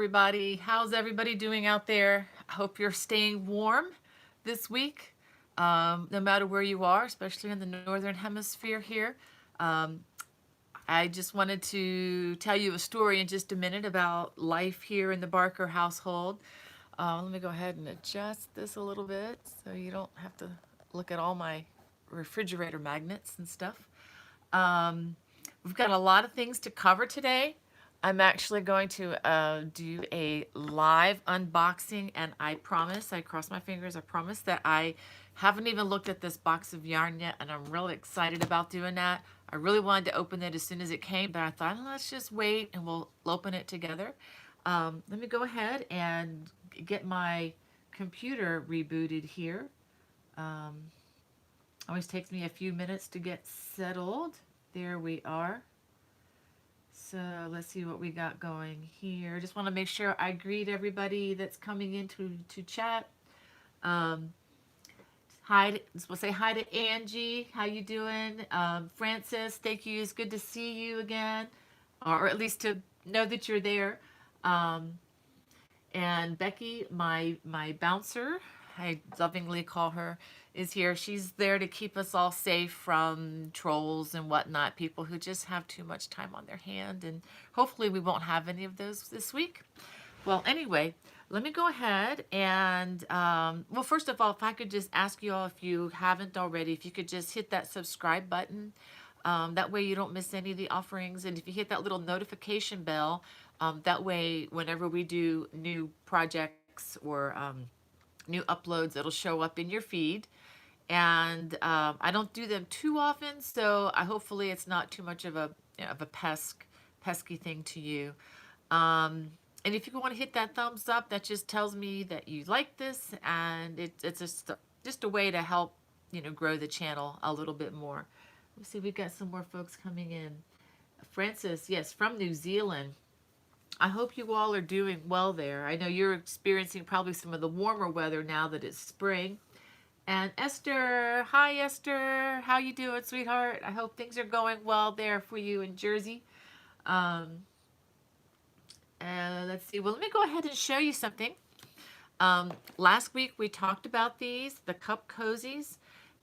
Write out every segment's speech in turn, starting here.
Everybody, how's everybody doing out there? I hope you're staying warm this week, no matter where you are, especially in the northern hemisphere here. Um, I just wanted to tell you a story in just a minute about life here in the Barker household. Let me go ahead and adjust this a little bit so you don't have to look at all my refrigerator magnets and stuff. Um, we've got a lot of things to cover today. I'm actually going to do a live unboxing, and I promise, I cross my fingers, I promise that I haven't even looked at this box of yarn yet, and I'm really excited about doing that. I really wanted to open it as soon as it came, but I thought, let's just wait and we'll open it together. Let me go ahead and get my computer rebooted here. Um, Always takes me a few minutes to get settled. There we are. So let's see what we got going here. Just want to make sure I greet everybody that's coming into to chat. Um, hi, we'll say hi to Angie. How you doing? Francis, thank you. It's good to see you again, or at least to know that you're there. Um, and Becky, my bouncer, I lovingly call her, is here. She's there to keep us all safe from trolls and whatnot, people who just have too much time on their hand, and hopefully we won't have any of those this week. Well, anyway, let me go ahead and, well, first of all, if I could just ask you all, if you haven't already, if you could just hit that subscribe button. That way you don't miss any of the offerings. And if you hit that little notification bell, that way whenever we do new projects or new uploads, it'll show up in your feed. And I don't do them too often, so hopefully it's not too much of a pesky thing to you. And if you want to hit that thumbs up, that just tells me that you like this, and it's just a way to help grow the channel a little bit more. Let's see, we've got some more folks coming in. Francis, yes, from New Zealand. I hope you all are doing well there. I know you're experiencing probably some of the warmer weather now that it's spring. And Esther, hi Esther, how you doing, sweetheart? I hope things are going well there for you in Jersey. Um, let's see. Well, let me go ahead and show you something. Last week we talked about these, the cup cozies,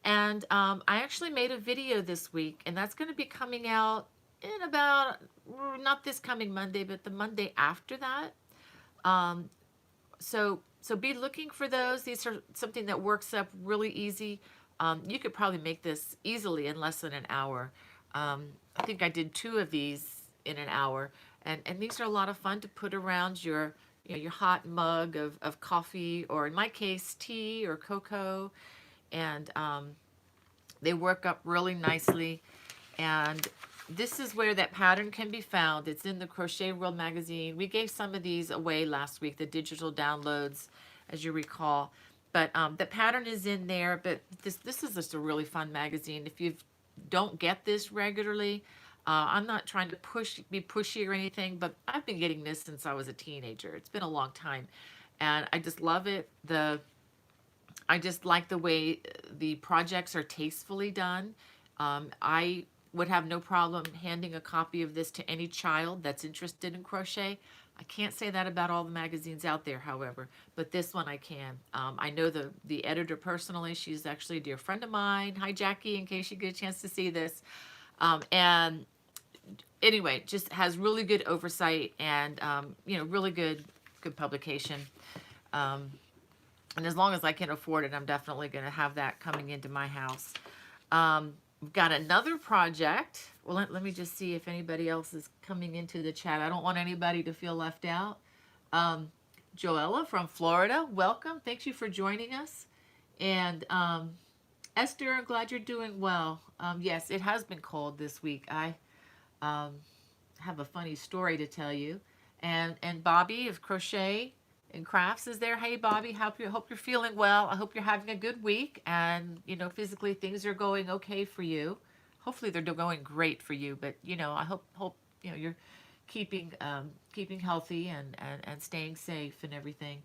and I actually made a video this week, and that's going to be coming out in about, not this coming Monday, but the Monday after that. Um, so be looking for those. These are something that works up really easy. You could probably make this easily in less than an hour. I think I did 2 of these in an hour, and these are a lot of fun to put around your your hot mug of coffee, or in my case tea or cocoa, and they work up really nicely. And this is where that pattern can be found. It's in the Crochet World magazine. We gave some of these away last week, the digital downloads, as you recall. But the pattern is in there. But this is just a really fun magazine. If you don't get this regularly, I'm not trying to be pushy or anything, but I've been getting this since I was a teenager. It's been a long time, and I just love it. I just like the way the projects are tastefully done. I would have no problem handing a copy of this to any child that's interested in crochet. I can't say that about all the magazines out there, however, but this one I can. I know the editor personally. She's actually a dear friend of mine. Hi, Jackie, in case you get a chance to see this. And anyway, just has really good oversight, and really good publication. And as long as I can afford it, I'm definitely going to have that coming into my house. We've got another project. Well, let me just see if anybody else is coming into the chat. I don't want anybody to feel left out. Joella from Florida, welcome. Thank you for joining us. And Esther, I'm glad you're doing well. Yes, it has been cold this week. I have a funny story to tell you. And Bobby of Crochet and Crafts is there. Hey, Bobby, hope you're feeling well. I hope you're having a good week, and physically things are going okay for you. Hopefully they're going great for you, but I hope you're keeping healthy and staying safe and everything.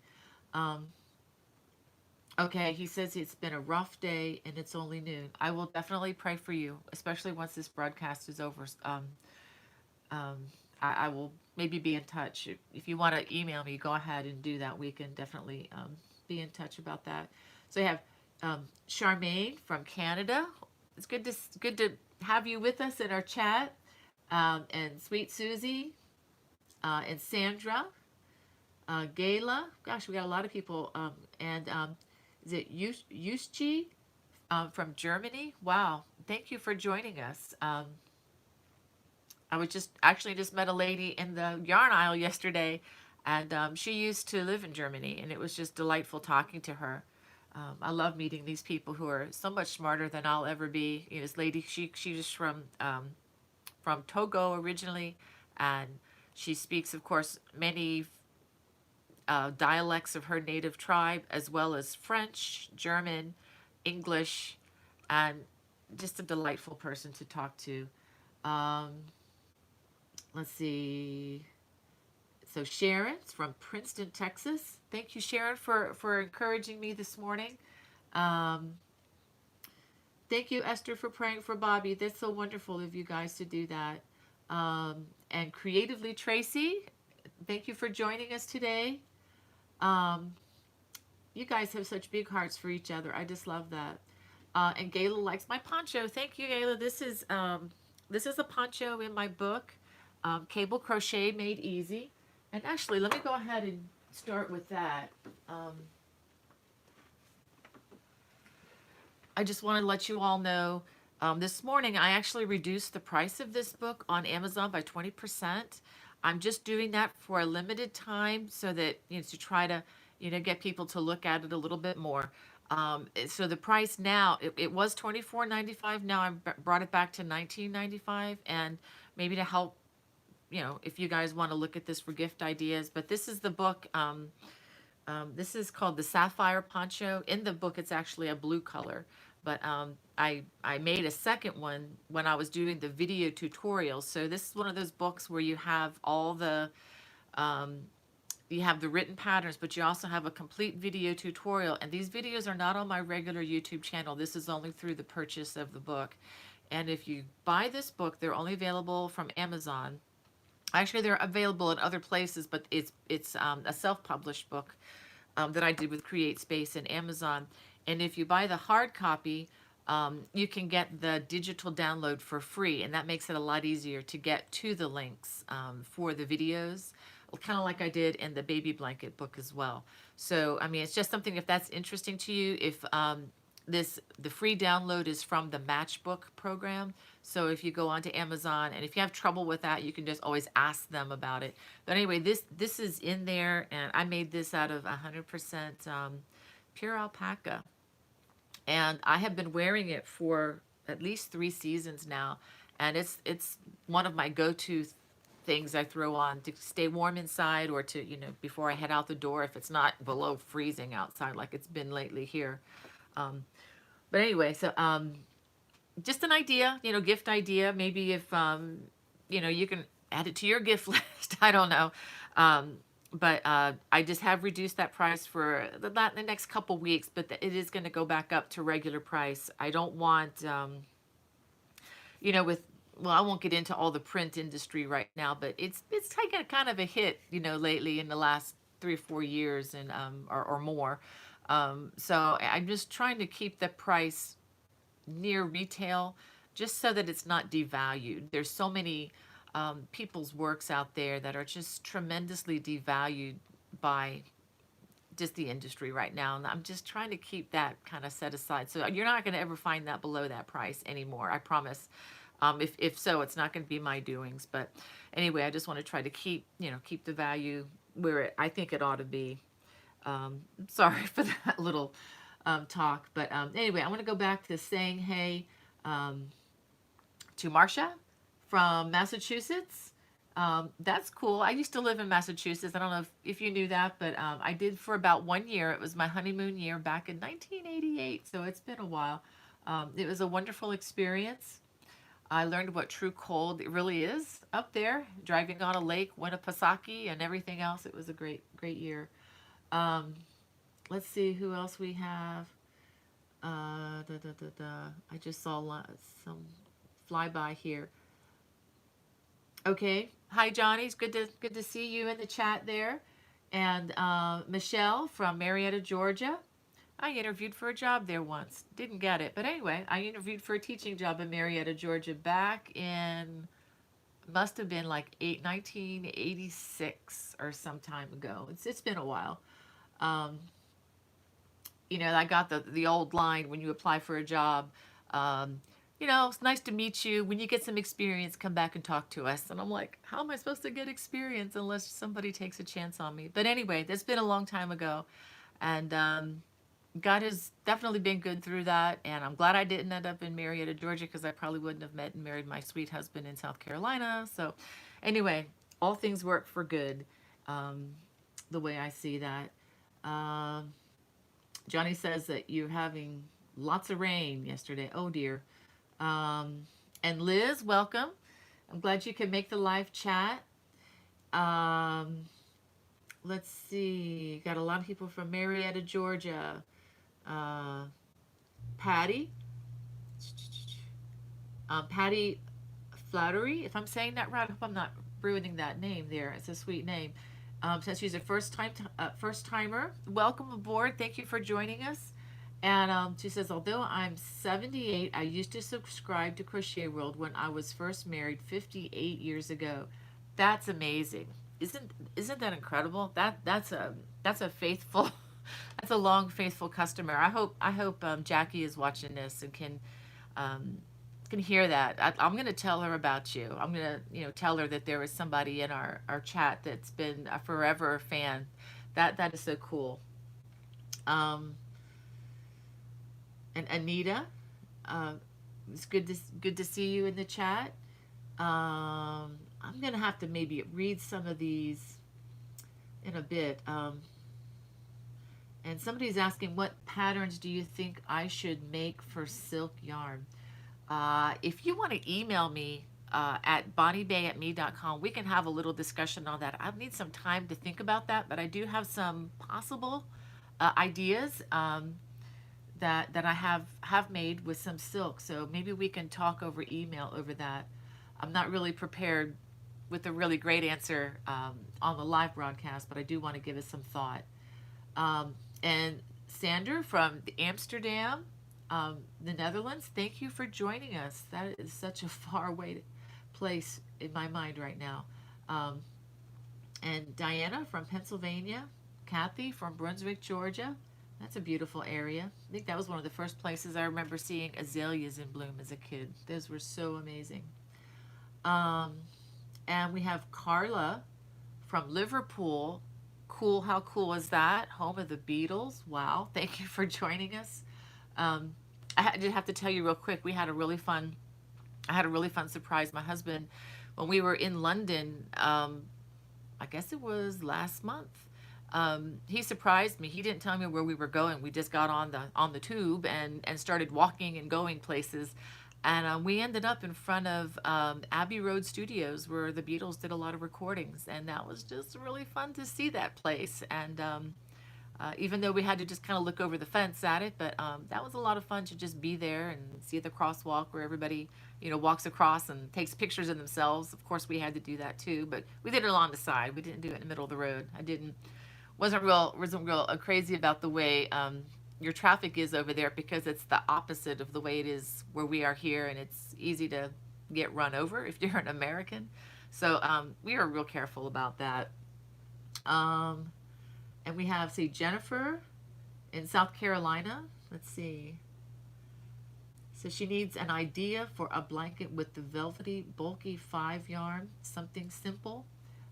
Okay, he says it's been a rough day and it's only noon. I will definitely pray for you, especially once this broadcast is over. I will maybe be in touch. If you want to email me, go ahead and do that. We can definitely be in touch about that. So you have Charmaine from Canada. It's good to have you with us in our chat. And Sweet Susie and Sandra, Gayla. Gosh, we got a lot of people. And is it Yuschi from Germany? Wow. Thank you for joining us. I was just met a lady in the yarn aisle yesterday, and she used to live in Germany, and it was just delightful talking to her. I love meeting these people who are so much smarter than I'll ever be. You know, this lady, she was from Togo originally, and she speaks, of course, many dialects of her native tribe, as well as French, German, English, and just a delightful person to talk to. Um, let's see. So Sharon's from Princeton, Texas. Thank you, Sharon, for encouraging me this morning. Um, Thank you, Esther, for praying for Bobby. That's so wonderful of you guys to do that. And Creatively Tracy, thank you for joining us today. Um, you guys have such big hearts for each other. I just love that. And Gayla likes my poncho. Thank you, Gayla. This is a poncho in my book, Cable Crochet Made Easy. And actually, let me go ahead and start with that. I just want to let you all know, this morning I actually reduced the price of this book on Amazon by 20%. I'm just doing that for a limited time so that, you know, to try to, you know, get people to look at it a little bit more. So the price now, it was $24.95. Now I brought it back to $19.95, and maybe to help, you know, if you guys want to look at this for gift ideas. But this is the book. This is called the Sapphire Poncho. In the book, it's actually a blue color. But I made a second one when I was doing the video tutorials. So this is one of those books where you have all the you have the written patterns, but you also have a complete video tutorial. And these videos are not on my regular YouTube channel. This is only through the purchase of the book. And if you buy this book, they're only available from Amazon. Actually, they're available in other places, but it's a self-published book that I did with Create Space and Amazon. And if you buy the hard copy, you can get the digital download for free, and that makes it a lot easier to get to the links for the videos, kind of like I did in the baby blanket book as well. So, I mean, it's just something, if that's interesting to you. If the free download is from the Matchbook program. So if you go onto Amazon, and if you have trouble with that, you can just always ask them about it. But anyway, this is in there, and I made this out of 100% pure alpaca. And I have been wearing it for at least 3 seasons now, and it's one of my go-to things I throw on to stay warm inside, or to, you know, before I head out the door if it's not below freezing outside like it's been lately here. But anyway, so just an idea, you know, gift idea. Maybe if you know, you can add it to your gift list. I don't know. But I just have reduced that price for the next couple weeks, but it is going to go back up to regular price. I don't want, you know, well, I won't get into all the print industry right now, but it's taken kind of a hit, you know, lately in the last 3 or 4 years, and or more. So I'm just trying to keep the price near retail, just so that it's not devalued. There's so many people's works out there that are just tremendously devalued by just the industry right now, and I'm just trying to keep that kind of set aside. So you're not going to ever find that below that price anymore, I promise. If so, it's not going to be my doings. But anyway, I just want to try to keep, you know, keep the value where I think it ought to be. Sorry for that little talk, but anyway, I want to go back to saying hey to Marcia from Massachusetts. That's cool. I used to live in Massachusetts. I don't know if you knew that, but I did for about 1 year. It was my honeymoon year back in 1988, so it's been a while. It was a wonderful experience. I learned what true cold it really is up there, driving on a lake, Winnipesaukee, and everything else. It was a great year. Let's see who else we have. I just saw some flyby here. Okay. Hi, Johnny. It's good to see you in the chat there. And Michelle from Marietta, Georgia. I interviewed for a job there once. Didn't get it. But anyway, I interviewed for a teaching job in Marietta, Georgia back in, must have been like 1986 or some time ago. It's been a while. Um, I got the old line when you apply for a job. Um, it's nice to meet you. When you get some experience, come back and talk to us. And I'm like, how am I supposed to get experience unless somebody takes a chance on me? But anyway, that's been a long time ago. And God has definitely been good through that. And I'm glad I didn't end up in Marietta, Georgia, because I probably wouldn't have met and married my sweet husband in South Carolina. So anyway, all things work for good, um, the way I see that. Um, Johnny says that you're having lots of rain yesterday. Oh dear. Um, and Liz, welcome. I'm glad you could make the live chat. Um, let's see. Got a lot of people from Marietta, Georgia. Uh, Patty. Patty Flattery. If I'm saying that right, I hope I'm not ruining that name there. It's a sweet name. Since she's a first timer, welcome aboard. Thank you for joining us. And she says, although I'm 78, I used to subscribe to Crochet World when I was first married 58 years ago. That's amazing. Isn't that incredible? That's a faithful, that's a long faithful customer. I hope Jackie is watching this and um, can hear that. I'm going to tell her about you. I'm going to, tell her that there is somebody in our chat that's been a forever fan. That is so cool. Um, and Anita, uh, it's good to see you in the chat. I'm going to have to maybe read some of these in a bit. And somebody's asking, what patterns do you think I should make for silk yarn? If you want to email me at bonniebay@me.com, we can have a little discussion on that. I need some time to think about that, but I do have some possible ideas that I have made with some silk. So maybe we can talk over email over that. I'm not really prepared with a really great answer on the live broadcast, but I do want to give it some thought. And Sander from Amsterdam, the Netherlands, thank you for joining us. That is such a far away place in my mind right now. And Diana from Pennsylvania, Kathy from Brunswick, Georgia. That's a beautiful area. I think that was one of the first places I remember seeing azaleas in bloom as a kid. Those were so amazing. And we have Carla from Liverpool. Cool. How cool is that? Home of the Beatles. Wow. Thank you for joining us. I did have to tell you real quick. I had a really fun surprise. My husband, when we were in London, I guess it was last month. He surprised me. He didn't tell me where we were going. We just got on the tube and started walking and going places. And we ended up in front of Abbey Road Studios where the Beatles did a lot of recordings. And that was just really fun to see that place. And even though we had to just kind of look over the fence at it, but that was a lot of fun to just be there and see the crosswalk where everybody, walks across and takes pictures of themselves. Of course, we had to do that too, but we did it along the side. We didn't do it in the middle of the road. Wasn't real crazy about the way your traffic is over there because it's the opposite of the way it is where we are here, and it's easy to get run over if you're an American. So we are real careful about that. And we have, see, Jennifer in South Carolina. Let's see. So she needs an idea for a blanket with the velvety, bulky 5 yarn, something simple.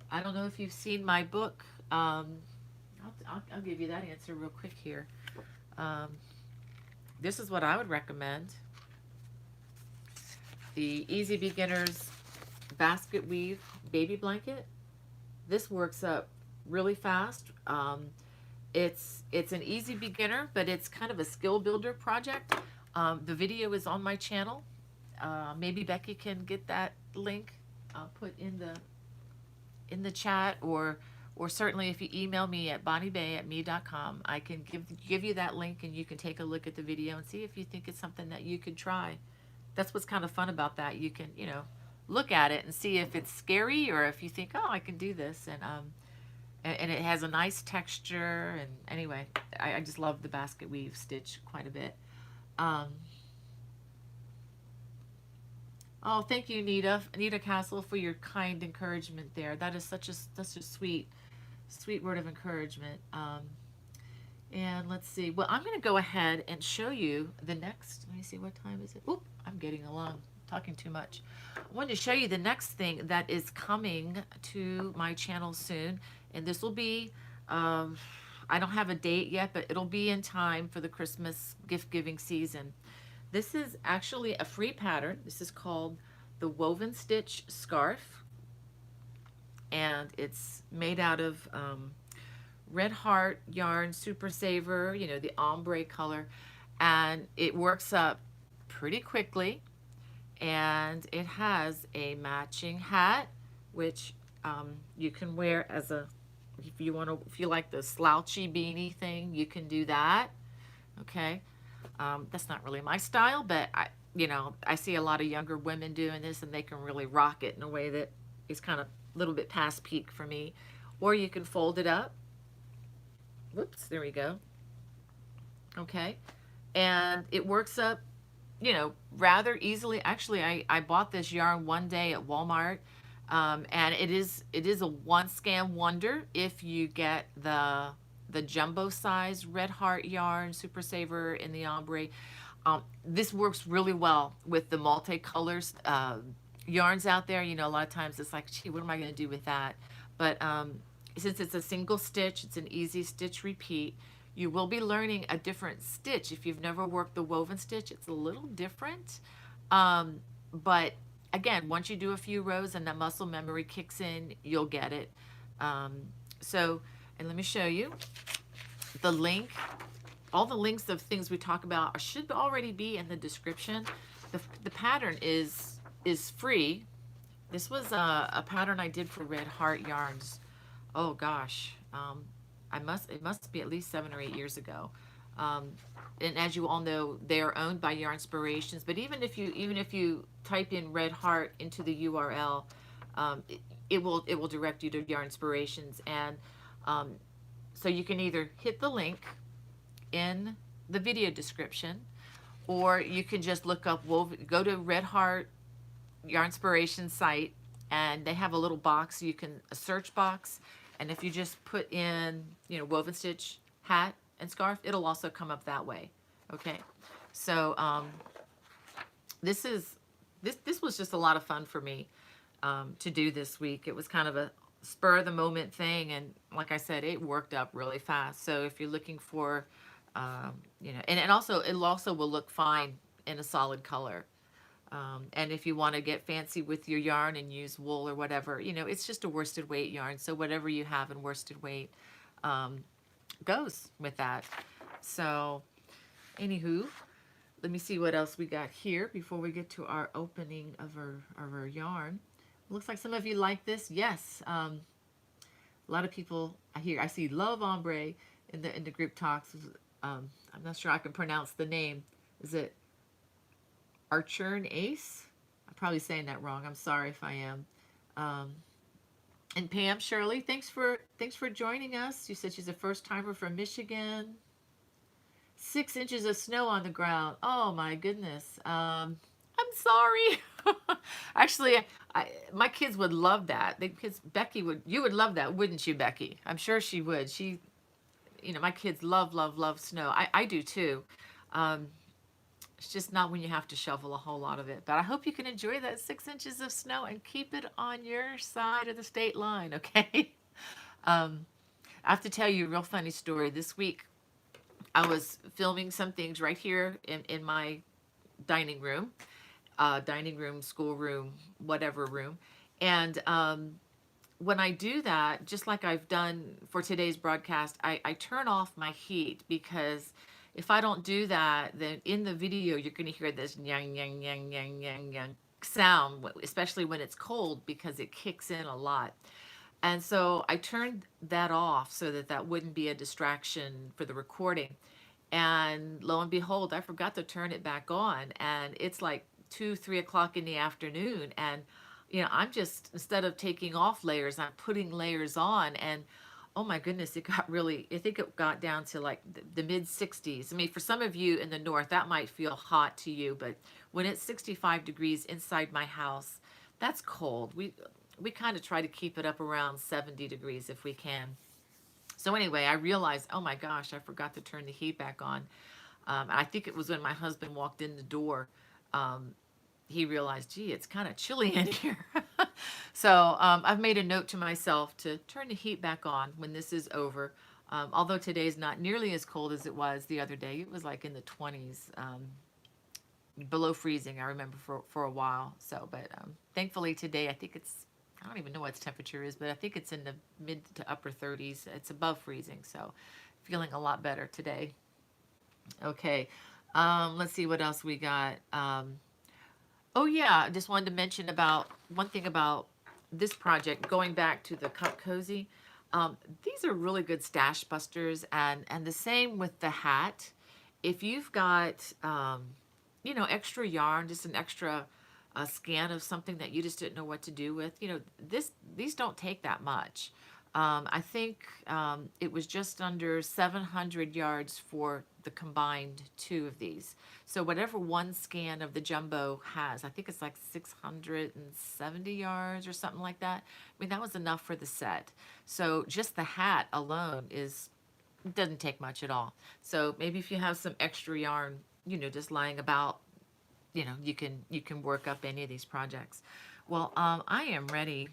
I don't know if you've seen my book. I'll give you that answer real quick here. This is what I would recommend. The Easy Beginners Basket Weave Baby Blanket. This works up really fast. It's an easy beginner, but it's kind of a skill builder project. The video is on my channel. Maybe Becky can get that link put in the chat, or certainly if you email me at bonniebay@me.com, I can give you that link and you can take a look at the video and see if you think it's something that you could try. That's what's kind of fun about that. You can, look at it and see if it's scary or if you think, oh, I can do this. And it has a nice texture. And anyway, I just love the basket weave stitch quite a bit. Um, oh, thank you, Nita Castle, for your kind encouragement there. That is such a sweet word of encouragement. And let's see. Well, I'm going to go ahead and show you the next. Let me see, what time is it? Oop, I'm getting along, talking too much. I wanted to show you the next thing that is coming to my channel soon. And this will be, I don't have a date yet, but it'll be in time for the Christmas gift giving season. This is actually a free pattern. This is called the Woven Stitch Scarf. And it's made out of Red Heart yarn, Super Saver, you know, the ombre color, and it works up pretty quickly. And it has a matching hat, which you can wear as a, if you like the slouchy beanie thing, you can do that. Okay, that's not really my style, but I see a lot of younger women doing this, and they can really rock it in a way that is kind of a little bit past peak for me. Or you can fold it up. Whoops, there we go. Okay, and it works up, rather easily. Actually, I bought this yarn one day at Walmart, and it is a one scan wonder if you get the jumbo size Red Heart yarn, Super Saver in the ombre. This works really well with the multicolors yarns out there. A lot of times it's like, gee, what am I going to do with that? But since it's a single stitch, it's an easy stitch repeat. You will be learning a different stitch. If you've never worked the woven stitch, it's a little different. But again, once you do a few rows and that muscle memory kicks in, you'll get it. And let me show you the link. All the links of things we talk about should already be in the description. The pattern is free. This was a pattern I did for Red Heart yarns. Oh gosh, it must be at least 7 or 8 years ago. And as you all know, they are owned by Yarnspirations. But even if you type in Red Heart into the URL, it will direct you to Yarnspirations. And so you can either hit the link in the video description, or you can just look up go to Red Heart Yarnspiration site, and they have a little box, a search box, and if you just put in woven stitch hat and scarf, it'll also come up that way. Okay, so this was just a lot of fun for me to do this week. It was kind of a spur of the moment thing, and like I said, it worked up really fast. So if you're looking for and it also will look fine in a solid color. And if you want to get fancy with your yarn and use wool or whatever, it's just a worsted weight yarn. So whatever you have in worsted weight goes with that. So anywho, let me see what else we got here before we get to our opening of our yarn. Looks like some of you like this. Yes. A lot of people I see love ombre in the group talks. I'm not sure I can pronounce the name. Is it Archern Ace? I'm probably saying that wrong. I'm sorry if I am. And Pam Shirley, thanks for joining us. You said she's a first timer from Michigan. 6 inches of snow on the ground. Oh my goodness. I'm sorry. Actually, my kids would love that. You would love that, wouldn't you, Becky? I'm sure she would. My kids love snow. I do too. It's just not when you have to shovel a whole lot of it. But I hope you can enjoy that 6 inches of snow and keep it on your side of the state line, okay? I have to tell you a real funny story. This week, I was filming some things right here in my dining room, schoolroom, whatever room. And when I do that, just like I've done for today's broadcast, I turn off my heat, because if I don't do that, then in the video, you're going to hear this yang, yang, yang, yang, yang, yang sound, especially when it's cold, because it kicks in a lot. And so I turned that off so that wouldn't be a distraction for the recording. And lo and behold, I forgot to turn it back on. And it's like 2, 3 o'clock in the afternoon. And I'm just, instead of taking off layers, I'm putting layers on. And oh my goodness, it got really, I think it got down to like the mid 60s. I mean, for some of you in the north, that might feel hot to you, but when it's 65 degrees inside my house, that's cold. We kind of try to keep it up around 70 degrees if we can. So anyway, I realized, oh my gosh, I forgot to turn the heat back on. And I think it was when my husband walked in the door. Um, he realized, gee, it's kind of chilly in here. So I've made a note to myself to turn the heat back on when this is over. Although today's not nearly as cold as it was the other day. It was like in the 20s, below freezing, I remember for a while. So, but thankfully today, I think it's, I don't even know what its temperature is, but I think it's in the mid to upper 30s. It's above freezing. So feeling a lot better today. Okay. Let's see what else we got. Oh yeah, I just wanted to mention about one thing about this project, going back to the Cup Cozy. These are really good stash busters, and the same with the hat. If you've got extra yarn, just an extra scan of something that you just didn't know what to do with, these don't take that much. I think it was just under 700 yards for the combined two of these. So whatever one scan of the jumbo has, I think it's like 670 yards or something like that. I mean, that was enough for the set. So just the hat alone doesn't take much at all. So maybe if you have some extra yarn, just lying about, you can work up any of these projects. Well, I am ready.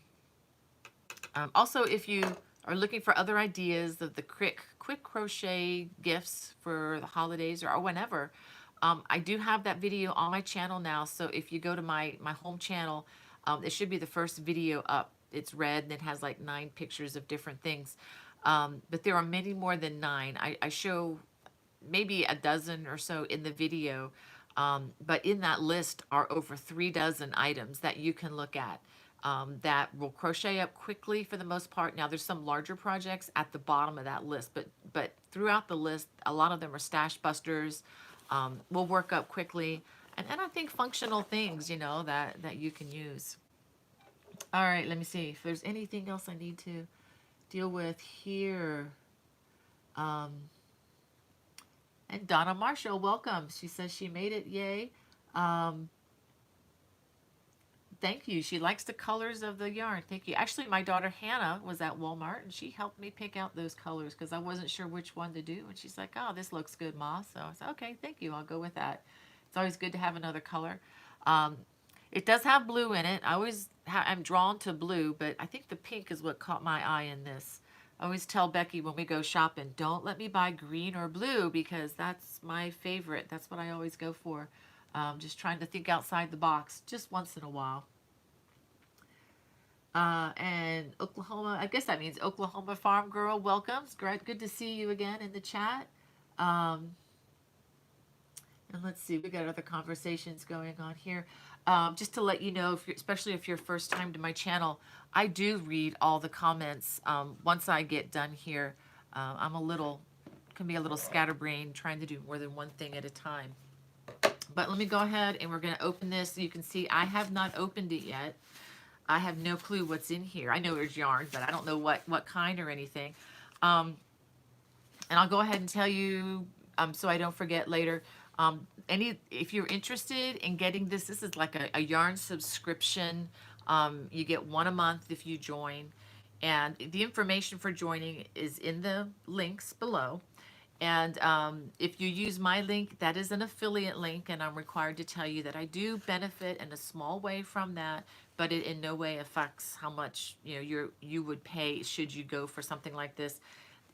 Also, if you are looking for other ideas of the quick crochet gifts for the holidays or whenever, I do have that video on my channel now. So if you go to my home channel, it should be the first video up. It's red and it has like 9 pictures of different things. But there are many more than 9. I show maybe a dozen or so in the video. But in that list are over 3 dozen items that you can look at, that will crochet up quickly for the most part. Now there's some larger projects at the bottom of that list, but throughout the list, a lot of them are stash busters, will work up quickly, and I think functional things, that you can use. All right, let me see if there's anything else I need to deal with here. Um, and Donna Marshall, welcome. She says she made it. Yay. Um, Thank you. She likes the colors of the yarn. Thank you. Actually, my daughter Hannah was at Walmart and she helped me pick out those colors because I wasn't sure which one to do. And she's like, "Oh, this looks good, Ma." So I said, "Okay, thank you. I'll go with that." It's always good to have another color. Um, it does have blue in it. I'm drawn to blue, but I think the pink is what caught my eye in this. I always tell Becky when we go shopping, don't let me buy green or blue because that's my favorite. That's what I always go for. Just trying to think outside the box just once in a while. And Oklahoma, I guess that means Oklahoma Farm Girl, welcome. It's great, good to see you again in the chat. Um, and let's see, we got other conversations going on here. Just to let you know, especially if you're first time to my channel, I do read all the comments once I get done here. Can be a little scatterbrained trying to do more than one thing at a time. But let me go ahead and we're going to open this. You can see I have not opened it yet. I have no clue what's in here. I know there's yarn, but I don't know what kind or anything. And I'll go ahead and tell you so I don't forget later. If you're interested in getting this is like a yarn subscription. You get one a month if you join. And the information for joining is in the links below. And if you use my link, that is an affiliate link, and I'm required to tell you that I do benefit in a small way from that, but it in no way affects how much you would pay should you go for something like this.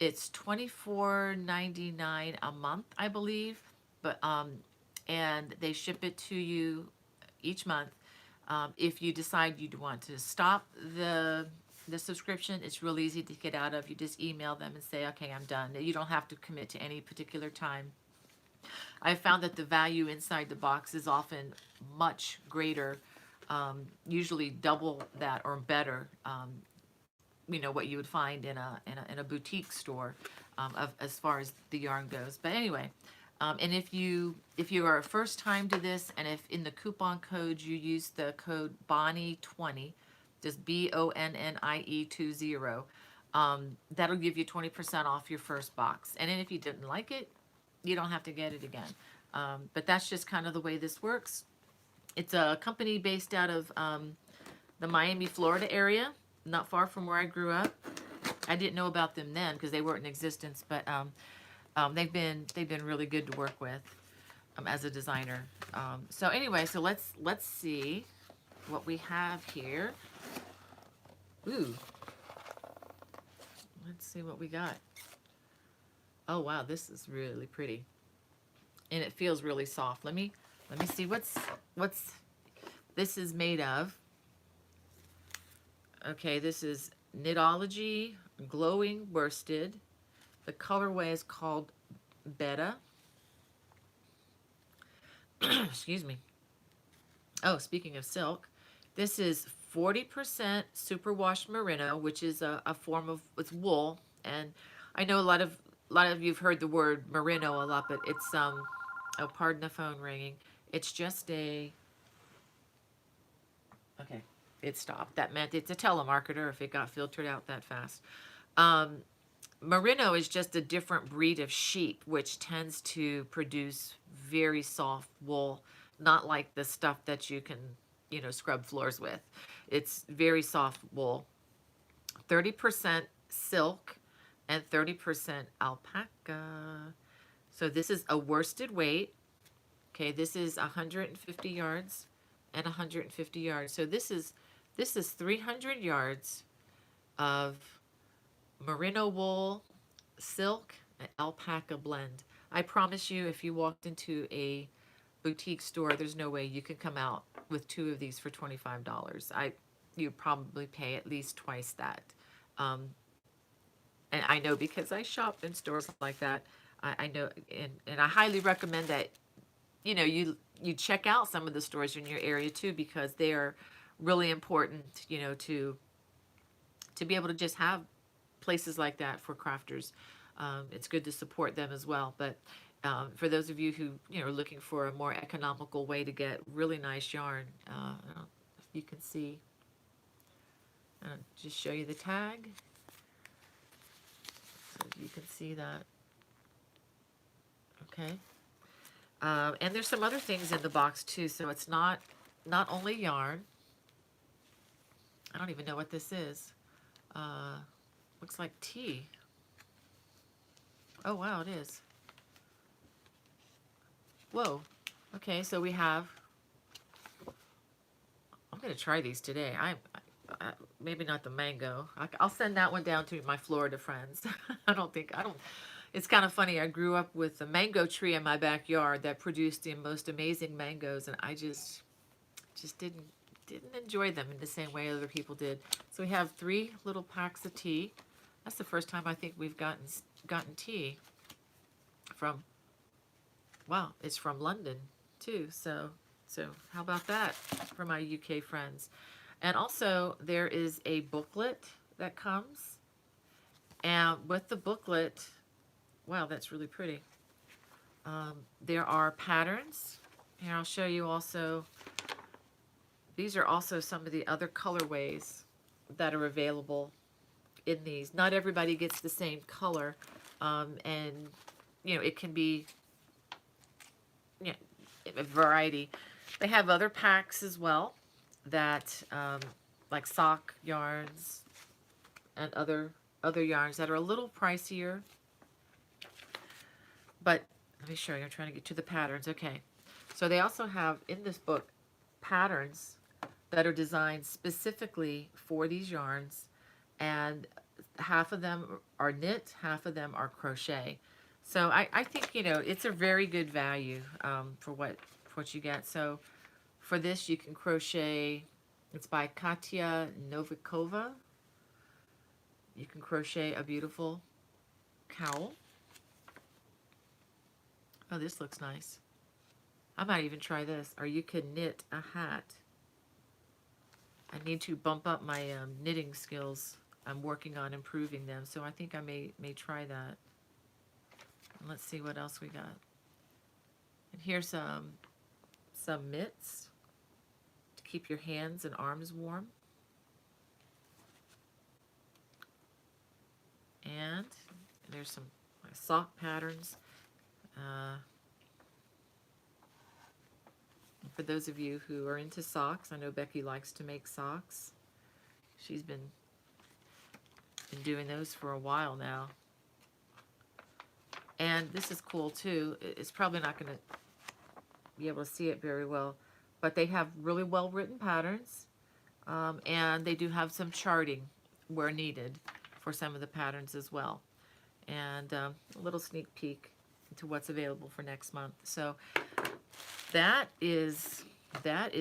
It's $24.99 a month, I believe, but and they ship it to you each month. If you decide you want to stop the subscription, it's real easy to get out of. You just email them and say, okay, I'm done. You don't have to commit to any particular time. I found that the value inside the box is often much greater, usually double that or better. What you would find in a boutique store, as far as the yarn goes. But anyway, And if you are a first time to this, and if in the coupon code you use the code Bonnie20, just BONNIE 20, that'll give you 20% off your first box. And then if you didn't like it, you don't have to get it again. But that's just kind of the way this works. It's a company based out of the Miami, Florida area, not far from where I grew up. I didn't know about them then because they weren't in existence, but they've been really good to work with as a designer. So anyway, so let's see what we have here. Ooh, let's see what we got. Oh wow, this is really pretty, and it feels really soft. Let me see what's this is made of. Okay, this is Knitology Glowing Worsted. The colorway is called Beta. Excuse me. Oh, speaking of silk, this is 40% superwash merino, which is a form of, it's wool. And I know a lot of you've heard the word merino a lot, but it's oh, pardon the phone ringing. It's just a, okay, it stopped. That meant it's a telemarketer if it got filtered out that fast. Merino is just a different breed of sheep, which tends to produce very soft wool, not like the stuff that you can, you know, scrub floors with. It's very soft wool. 30% silk and 30% alpaca. So this is a worsted weight. Okay, this is 150 yards and 150 yards. So this is 300 yards of merino wool, silk, and alpaca blend. I promise you, if you walked into a boutique store, there's no way you can come out with 2 of these for $25. You probably pay at least twice that. And I know because I shop in stores like that. I know, and I highly recommend that, you know, you check out some of the stores in your area too, because they are really important, you know, to be able to just have places like that for crafters. It's good to support them as well. But for those of you who, you know, are looking for a more economical way to get really nice yarn, I don't know if you can see. I'll just show you the tag so you can see that. Okay. And there's some other things in the box too, so it's not only yarn. I don't even know what this is. Looks like tea. Oh wow, it is. Whoa. Okay, so we have, I'm going to try these today. I maybe not the mango. I'll send that one down to my Florida friends. I don't, it's kind of funny. I grew up with a mango tree in my backyard that produced the most amazing mangoes, and I just didn't enjoy them in the same way other people did. So we have 3 little packs of tea. That's the first time I think we've gotten tea from, wow, it's from London too. So how about that for my UK friends? And also there is a booklet that comes, and with the booklet, wow, that's really pretty. There are patterns. Here, I'll show you also. These are also some of the other colorways that are available in these. Not everybody gets the same color, and you know, it can be, you know, a variety. They have other packs as well that like sock yarns and other yarns that are a little pricier. But let me show you. I'm trying to get to the patterns. Okay, so they also have in this book patterns that are designed specifically for these yarns, and half of them are knit, half of them are crochet. So I think, you know, it's a very good value for what you get. So for this, you can crochet. It's by Katya Novikova. You can crochet a beautiful cowl. Oh, this looks nice. I might even try this. Or you could knit a hat. I need to bump up my knitting skills. I'm working on improving them, so I think I may try that. Let's see what else we got. Here's some mitts to keep your hands and arms warm. And there's some sock patterns. For those of you who are into socks, I know Becky likes to make socks. She's been doing those for a while now. And this is cool too. It's probably not going to be able to see it very well, but they have really well written patterns, and they do have some charting where needed for some of the patterns as well. And a little sneak peek into what's available for next month. So that is that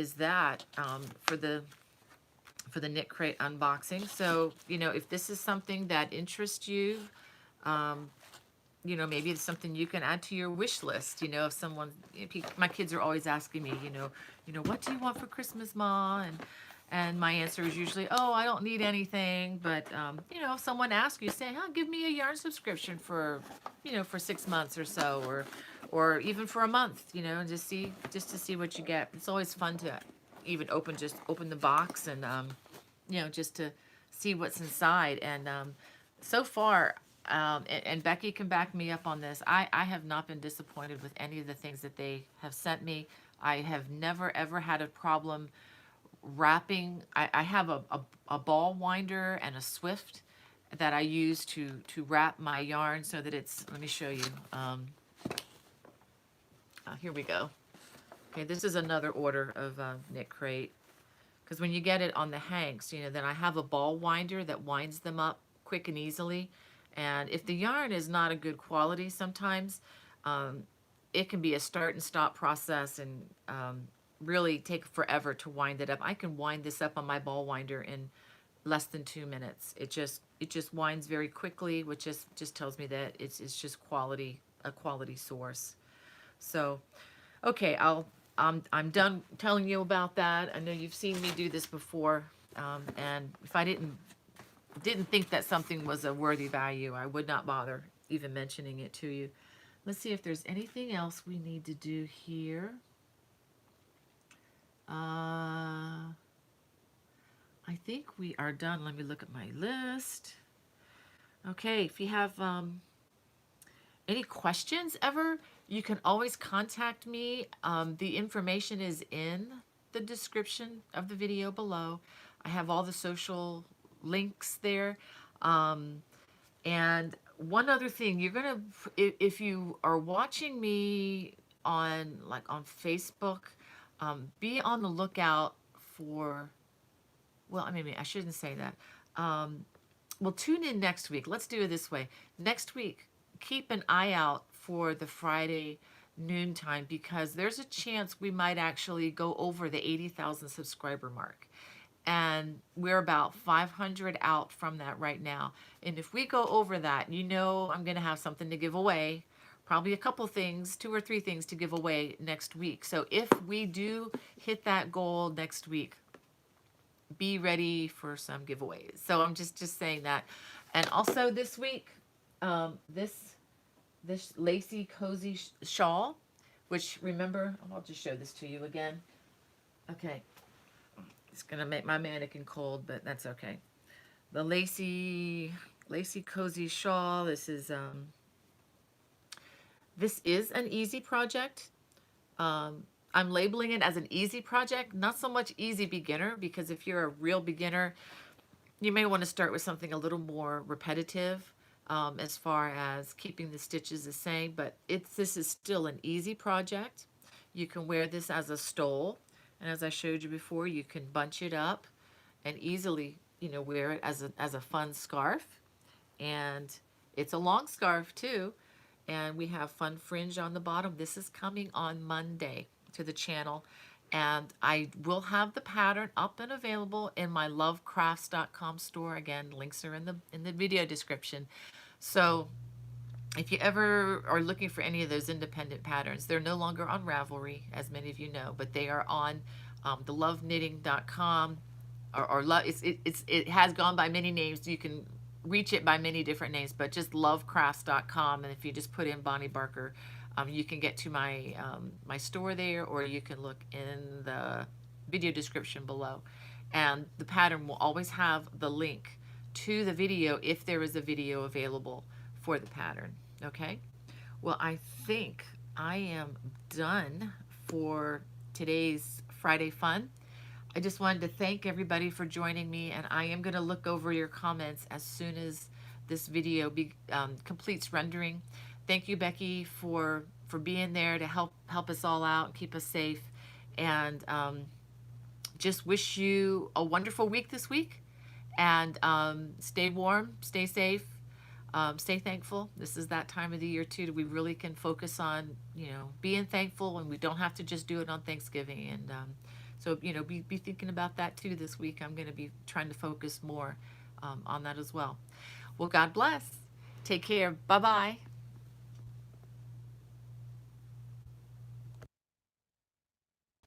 for the KnitCrate unboxing. So, you know, if this is something that interests you, you know, maybe it's something you can add to your wish list. You know, if my kids are always asking me, you know, what do you want for Christmas, Ma? And my answer is usually, oh, I don't need anything. But, you know, if someone asks you, say, oh, give me a yarn subscription for, you know, for 6 months or so, or even for a month, you know, and just to see what you get. It's always fun to even open the box and, you know, just to see what's inside. And so far, and Becky can back me up on this, I have not been disappointed with any of the things that they have sent me. I have never, ever had a problem wrapping. I have a ball winder and a Swift that I use to wrap my yarn so that it's, let me show you. Here we go. Okay, this is another order of KnitCrate. Because when you get it on the hanks, you know, then I have a ball winder that winds them up quick and easily. And if the yarn is not a good quality, sometimes it can be a start and stop process and really take forever to wind it up. I can wind this up on my ball winder in less than 2 minutes. It just winds very quickly, which just tells me that it's just a quality source. So, okay, I'm done telling you about that. I know you've seen me do this before, and if I didn't think that something was a worthy value, I would not bother even mentioning it to you. Let's see if there's anything else we need to do here. I think we are done. Let me look at my list. Okay, if you have any questions ever, you can always contact me. The information is in the description of the video below. I have all the social links there. And one other thing, you're gonna, if you are watching me on Facebook, be on the lookout for, well, I mean, I shouldn't say that. Well, tune in next week. Let's do it this way. Next week, keep an eye out for the Friday noontime, because there's a chance we might actually go over the 80,000 subscriber mark. And we're about 500 out from that right now. And if we go over that, you know I'm going to have something to give away. Probably a couple things, 2 or 3 things to give away next week. So if we do hit that goal next week, be ready for some giveaways. So I'm just saying that. And also this week, this lacy cozy shawl, which, remember, I'll just show this to you again. Okay. It's going to make my mannequin cold, but that's okay. The lacy cozy shawl. This is an easy project. I'm labeling it as an easy project, not so much easy beginner, because if you're a real beginner, you may want to start with something a little more repetitive as far as keeping the stitches the same, but this is still an easy project. You can wear this as a stole, and as I showed you before, you can bunch it up and easily, you know, wear it as a fun scarf. And it's a long scarf too, and we have fun fringe on the bottom. This is coming on Monday to the channel, and I will have the pattern up and available in my lovecrafts.com store. Again, links are in the video description. So if you ever are looking for any of those independent patterns, they're no longer on Ravelry, as many of you know, but they are on the loveknitting.com, or it has gone by many names. You can reach it by many different names, but just lovecrafts.com, and if you just put in Bonnie Barker, You can get to my my store there, or you can look in the video description below. And the pattern will always have the link to the video if there is a video available for the pattern. Okay? Well, I think I am done for today's Friday fun. I just wanted to thank everybody for joining me, and I am going to look over your comments as soon as this video completes rendering. Thank you, Becky, for being there to help us all out and keep us safe. And just wish you a wonderful week this week. And stay warm, stay safe, stay thankful. This is that time of the year too. We really can focus on, you know, being thankful, and we don't have to just do it on Thanksgiving. And so, you know, be thinking about that too this week. I'm going to be trying to focus more on that as well. Well, God bless. Take care. Bye-bye.